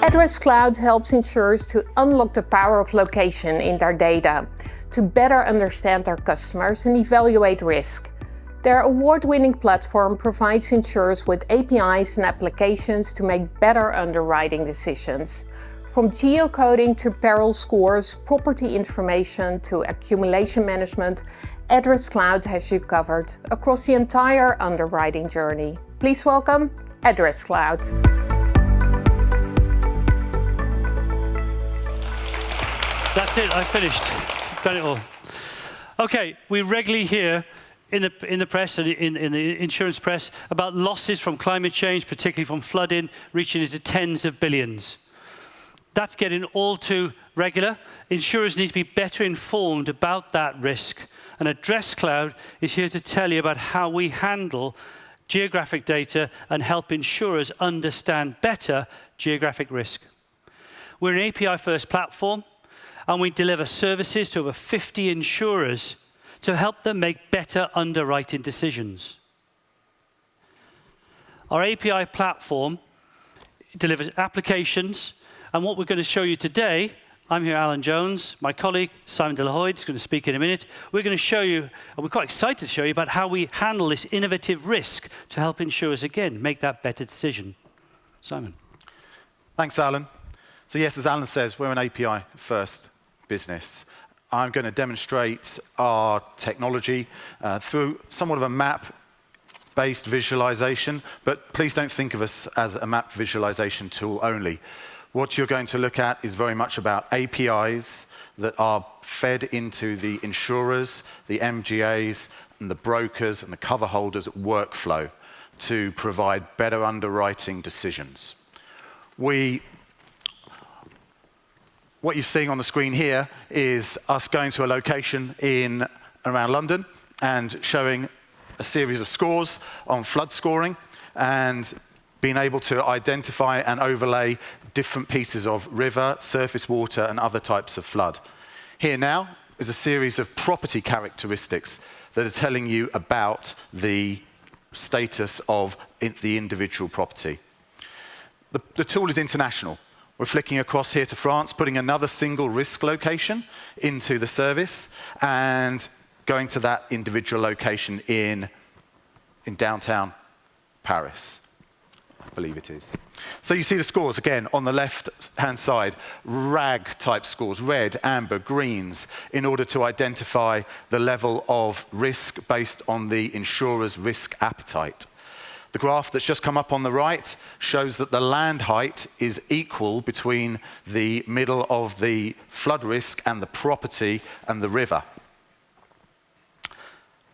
Addresscloud helps insurers to unlock the power of location in their data, to better understand their customers and evaluate risk. Their award-winning platform provides insurers with APIs and applications to make better underwriting decisions. From geocoding to peril scores, property information to accumulation management, Addresscloud has you covered across the entire underwriting journey. Please welcome Addresscloud. That's it, I finished. Done it all. Okay, we regularly hear in the press and in the insurance press about losses from climate change, particularly from flooding, reaching into tens of billions. That's getting all too regular. Insurers need to be better informed about that risk. And Addresscloud is here to tell you about how we handle geographic data and help insurers understand better geographic risk. We're an API-first platform, and we deliver services to over 50 insurers to help them make better underwriting decisions. Our API platform delivers applications, and what we're going to show you today, I'm here, Alan Jones, my colleague, Simon de la Hoyd, is going to speak in a minute. We're going to show you, and we're quite excited to show you about how we handle this innovative risk to help insurers, again, make that better decision. Simon. Thanks, Alan. So yes, as Alan says, we're an API-first business. I'm going to demonstrate our technology through somewhat of a map-based visualization, but please don't think of us as a map visualization tool only. What you're going to look at is very much about APIs that are fed into the insurers, the MGAs, and the brokers and the cover holders workflow to provide better underwriting decisions. What you're seeing on the screen here is us going to a location in around London and showing a series of scores on flood scoring and being able to identify and overlay different pieces of river, surface water, and other types of flood. Here now is a series of property characteristics that are telling you about the status of the individual property. The tool is international. We're flicking across here to France, putting another single risk location into the service, and going to that individual location in downtown Paris, I believe it is. So you see the scores again on the left-hand side, RAG-type scores, red, amber, greens, in order to identify the level of risk based on the insurer's risk appetite. The graph that's just come up on the right shows that the land height is equal between the middle of the flood risk and the property and the river.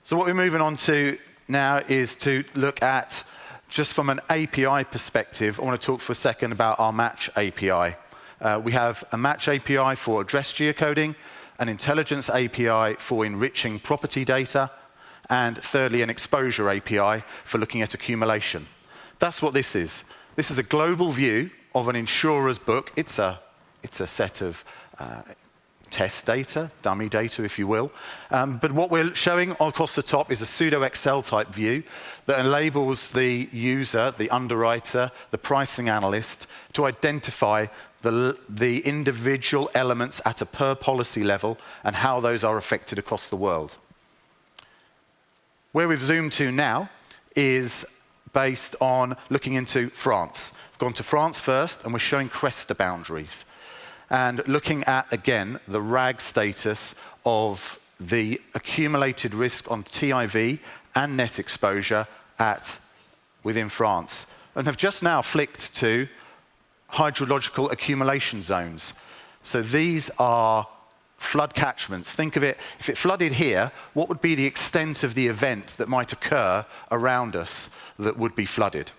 So what we're moving on to now is to look at, just from an API perspective, I want to talk for a second about our Match API. We have a Match API for address geocoding, an intelligence API for enriching property data, and thirdly, an exposure API for looking at accumulation. That's what this is. This is a global view of an insurer's book. It's a set of test data, dummy data, if you will. But what we're showing across the top is a pseudo Excel type view that enables the user, the underwriter, the pricing analyst to identify the individual elements at a per policy level and how those are affected across the world. Where we've zoomed to now is based on looking into France. We've gone to France first, and we're showing Cresta boundaries. And looking at, again, the RAG status of the accumulated risk on TIV and net exposure within France. And have just now flicked to hydrological accumulation zones. So these are flood catchments. Think of it, if it flooded here, what would be the extent of the event that might occur around us that would be flooded?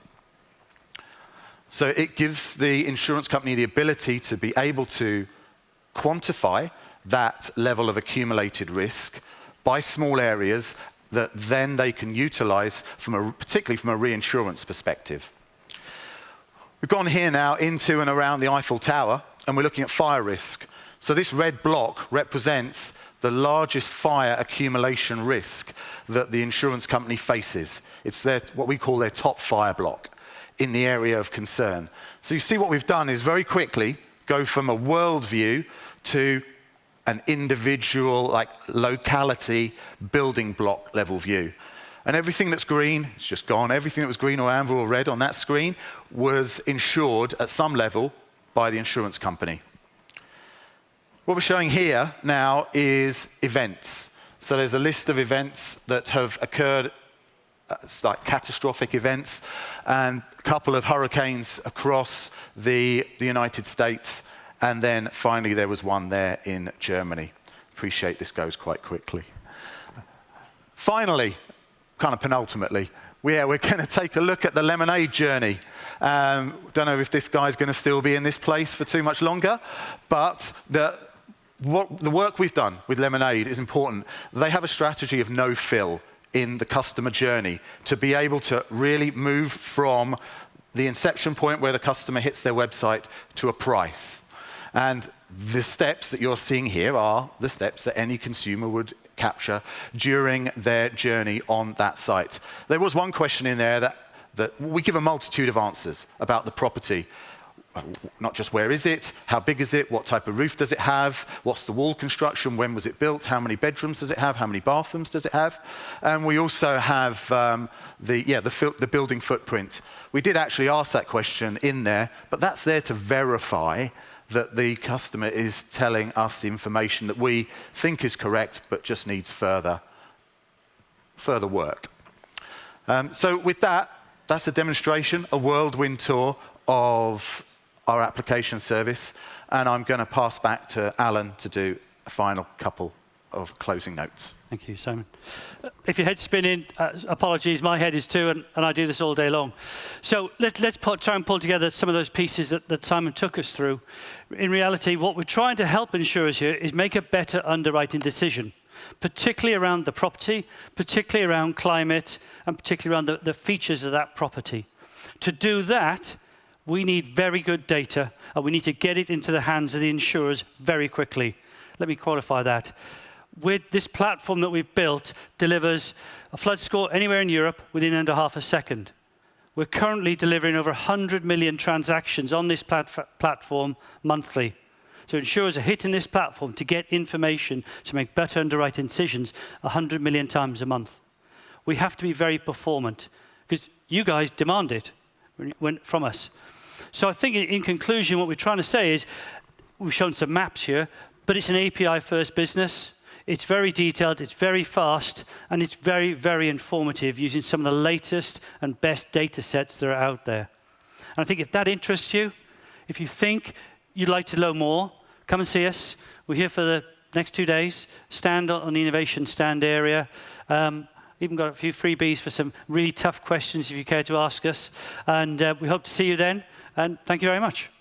So it gives the insurance company the ability to be able to quantify that level of accumulated risk by small areas that then they can utilize, particularly from a reinsurance perspective. We've gone here now into and around the Eiffel Tower, and we're looking at fire risk. So this red block represents the largest fire accumulation risk that the insurance company faces. It's what we call their top fire block. in the area of concern. So you see what we've done is very quickly go from a world view to an individual, like locality, building block level view. And everything that's green, it's just gone. Everything that was green or amber or red on that screen was insured at some level by the insurance company. What we're showing here now is events. So there's a list of events that have occurred, like catastrophic events, and a couple of hurricanes across the United States, and then finally there was one there in Germany. Appreciate this goes quite quickly. Finally, kind of penultimately, we're going to take a look at the Lemonade journey. Don't know if this guy's going to still be in this place for too much longer, but the work we've done with Lemonade is important. They have a strategy of no fill in the customer journey to be able to really move from the inception point where the customer hits their website to a price. And the steps that you're seeing here are the steps that any consumer would capture during their journey on that site. There was one question in there that we give a multitude of answers about the property. Not just where is it, how big is it, what type of roof does it have, what's the wall construction, when was it built, how many bedrooms does it have, how many bathrooms does it have. And we also have the building footprint. We did actually ask that question in there, but that's there to verify that the customer is telling us the information that we think is correct, but just needs further work. So with that, that's a demonstration, a whirlwind tour of our application service, and I'm going to pass back to Alan to do a final couple of closing notes. Thank you, Simon. If your head's spinning, apologies, my head is too, and I do this all day long. So let's try and pull together some of those pieces that Simon took us through. In reality, what we're trying to help insurers here is make a better underwriting decision, particularly around the property, particularly around climate, and particularly around the features of that property. To do that, we need very good data, and we need to get it into the hands of the insurers very quickly. Let me qualify that. With this platform that we've built, delivers a flood score anywhere in Europe within under half a second. We're currently delivering over 100 million transactions on this platform monthly. So insurers are hitting this platform to get information to make better underwriting decisions 100 million times a month. We have to be very performant because you guys demand it from us. So I think in conclusion, what we're trying to say is we've shown some maps here, but it's an API-first business. It's very detailed, it's very fast, and it's very, very informative using some of the latest and best data sets that are out there. And I think if that interests you, if you think you'd like to know more, come and see us. We're here for the next 2 days. Stand on the innovation stand area. Even got a few freebies for some really tough questions if you care to ask us. And we hope to see you then. And thank you very much.